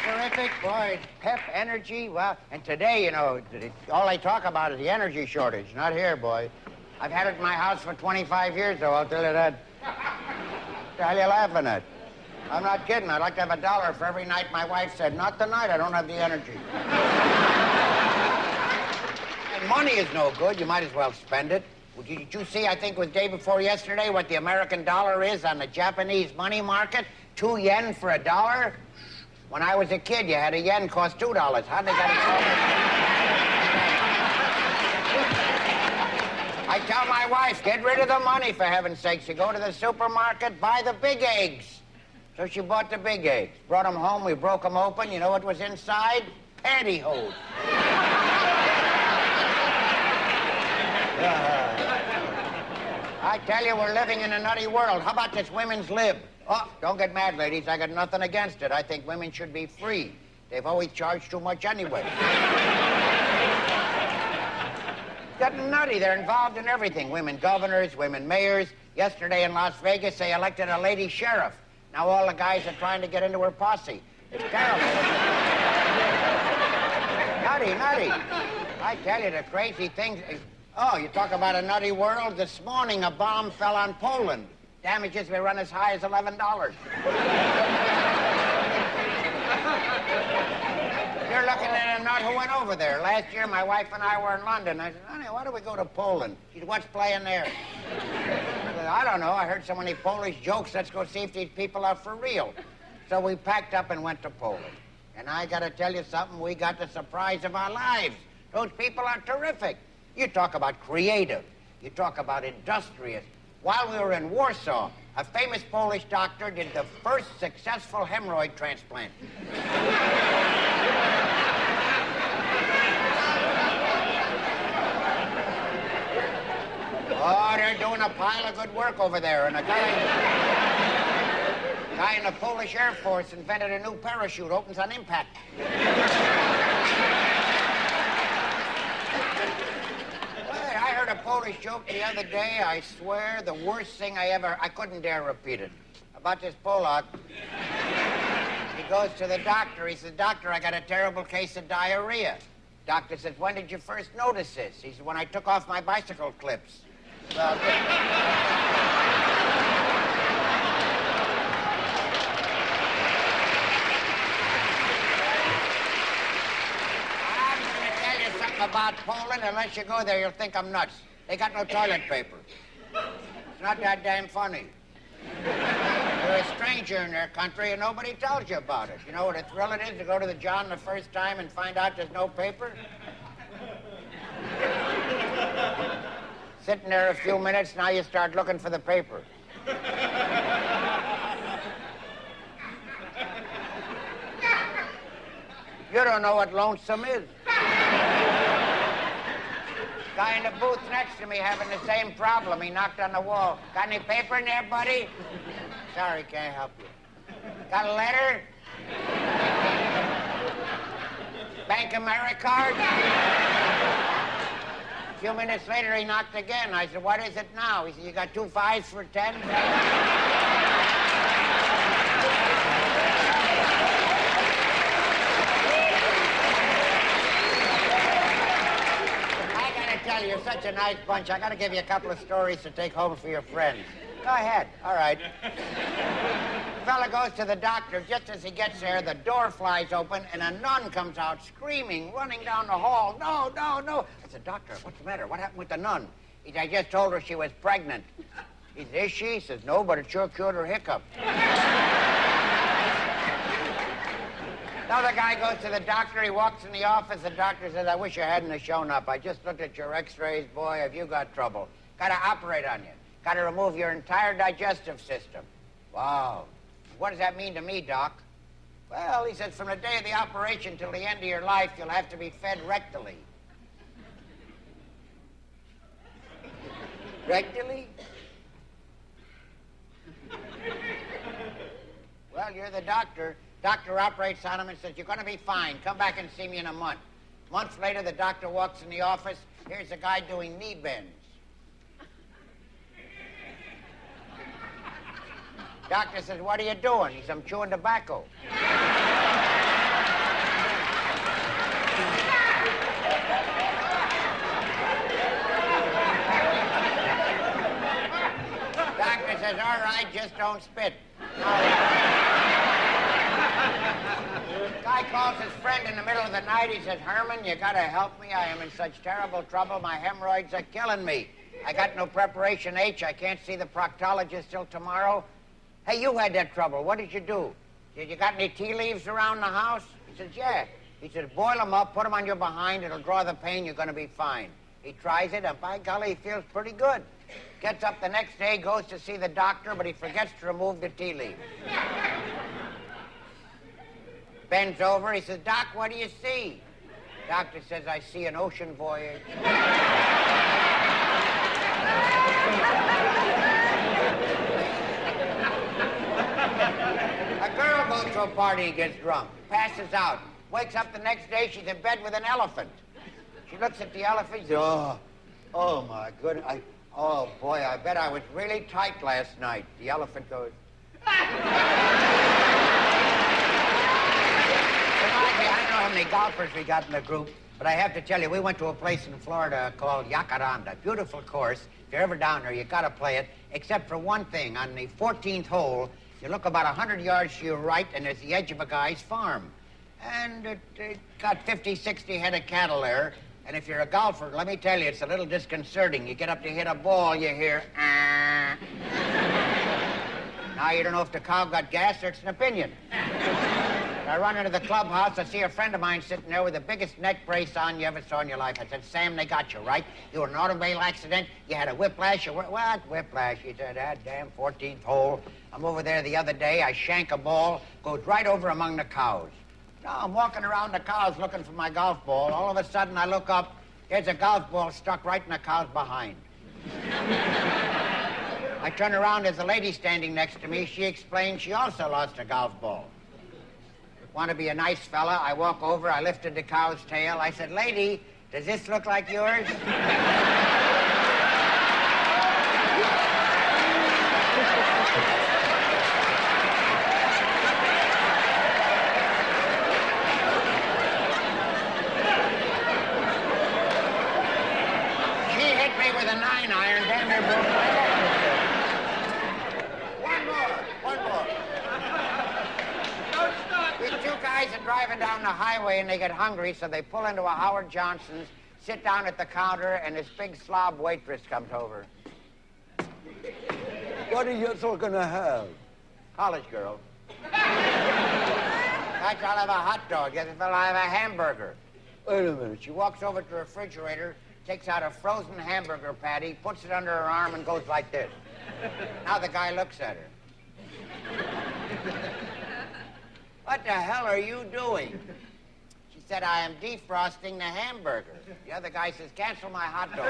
Terrific, boy. Pep, energy, well, and today, you know, all they talk about is the energy shortage. Not here, boy. I've had it in my house for 25 years, though, I'll tell you that. What the hell are you laughing at? I'm not kidding. I'd like to have $1 for every night my wife said, not tonight, I don't have the energy. And money is no good. You might as well spend it. Did you see, I think it was day before yesterday, what the American dollar is on the Japanese money market? 2 yen for $1? When I was a kid, you had a yen cost $2. How'd they got it so I tell my wife, get rid of the money, for heaven's sakes. You go to the supermarket, buy the big eggs. So she bought the big eggs. Brought them home, we broke them open. You know what was inside? Pantyhose. I tell you, we're living in a nutty world. How about this women's lib? Oh, don't get mad, ladies. I got nothing against it. I think women should be free. They've always charged too much anyway. Getting nutty. They're involved in everything. Women governors, women mayors. Yesterday in Las Vegas, they elected a lady sheriff. Now all the guys are trying to get into her posse. It's terrible. Nutty. I tell you, the crazy things. Oh, you talk about a nutty world. This morning, a bomb fell on Poland. Damages may run as high as $11. You're looking at a nut who went over there. Last year, my wife and I were in London. I said, honey, why don't we go to Poland? She said, what's playing there? I said, I don't know. I heard so many Polish jokes. Let's go see if these people are for real. So we packed up and went to Poland. And I got to tell you something. We got the surprise of our lives. Those people are terrific. You talk about creative. You talk about industrious. While we were in Warsaw, a famous Polish doctor did the first successful hemorrhoid transplant. Oh, they're doing a pile of good work over there. And a guy in the Polish Air Force invented a new parachute, opens on impact. I heard a Polish joke the other day, I swear, the worst thing I couldn't dare repeat it. About this Polak. He goes to the doctor. He says, doctor, I got a terrible case of diarrhea. Doctor says, when did you first notice this? He said, when I took off my bicycle clips. Well, about Poland, unless you go there, you'll think I'm nuts. They got no toilet paper. It's not that damn funny. You're a stranger in their country and nobody tells you about it. You know what a thrill it is to go to the John the first time and find out there's no paper? Sitting there a few minutes, now you start looking for the paper. You don't know what lonesome is. Guy in the booth next to me having the same problem. He knocked on the wall. Got any paper in there, buddy? Sorry, can't help you. Got a letter? Bank AmeriCard? A few minutes later, he knocked again. I said, what is it now? He said, you got 2 5s for 10? You're such a nice bunch. I got to give you a couple of stories to take home for your friends. Go ahead. All right. The fella goes to the doctor. Just as he gets there, the door flies open, and a nun comes out screaming, running down the hall. No. I said, doctor, what's the matter? What happened with the nun? He said, I just told her she was pregnant. He said, is she? He says, no, but it sure cured her hiccup. Another guy goes to the doctor. He walks in the office. The doctor says, I wish you hadn't have shown up. I just looked at your x-rays. Boy, have you got trouble. Got to operate on you. Got to remove your entire digestive system. Wow. What does that mean to me, Doc? Well, he says, from the day of the operation till the end of your life, you'll have to be fed rectally. Rectally? Well, you're the doctor. Doctor operates on him and says, you're going to be fine. Come back and see me in a month. Months later, the doctor walks in the office. Here's a guy doing knee bends. Doctor says, what are you doing? He says, I'm chewing tobacco. says, all right, just don't spit. Guy calls his friend in the middle of the night. He says, Herman, you gotta help me. I am in such terrible trouble. My hemorrhoids are killing me. I got no preparation H. I can't see the proctologist till tomorrow. Hey, you had that trouble. What did you do? You got any tea leaves around the house? He says, yeah. He says, boil them up, put them on your behind. It'll draw the pain. You're gonna be fine. He tries it, and by golly, he feels pretty good. Gets up the next day, goes to see the doctor, but he forgets to remove the tea leaves. Bends over, he says, Doc, what do you see? Doctor says, I see an ocean voyage. A girl goes to a party and gets drunk, passes out, wakes up the next day, she's in bed with an elephant. She looks at the elephant, she says, oh my goodness, oh boy, I bet I was really tight last night. The elephant goes, I don't know how many golfers we got in the group, but I have to tell you, we went to a place in Florida called Yacaranda. Beautiful course. If you're ever down there, you got to play it, except for one thing. On the 14th hole, you look about 100 yards to your right, and there's the edge of a guy's farm. And it got 50, 60 head of cattle there. And if you're a golfer, let me tell you, it's a little disconcerting. You get up to hit a ball, you hear, ah. Now you don't know if the cow got gas or it's an opinion. I run into the clubhouse, I see a friend of mine sitting there with the biggest neck brace on you ever saw in your life. I said, Sam, they got you, right? You were in an automobile accident, you had a whiplash, what? Whiplash? He said, that damn 14th hole. I'm over there the other day, I shank a ball, goes right over among the cows. Now I'm walking around the cows looking for my golf ball. All of a sudden I look up, there's a golf ball stuck right in the cow's behind. I turn around, there's a lady standing next to me. She explained she also lost a golf ball. Want to be a nice fella? I walk over, I lifted the cow's tail. I said, lady, does this look like yours? She hit me with a 9-iron, damn near broke my neck. One more. These two guys are driving down the highway and they get hungry, so they pull into a Howard Johnson's, sit down at the counter, and this big slob waitress comes over. What are you all gonna have? College girl. I'll have a hot dog. Yes, I'll have a hamburger. Wait a minute. She walks over to the refrigerator, takes out a frozen hamburger patty, puts it under her arm, and goes like this. Now the guy looks at her. What the hell are you doing? She said, I am defrosting the hamburger. The other guy says, cancel my hot dog.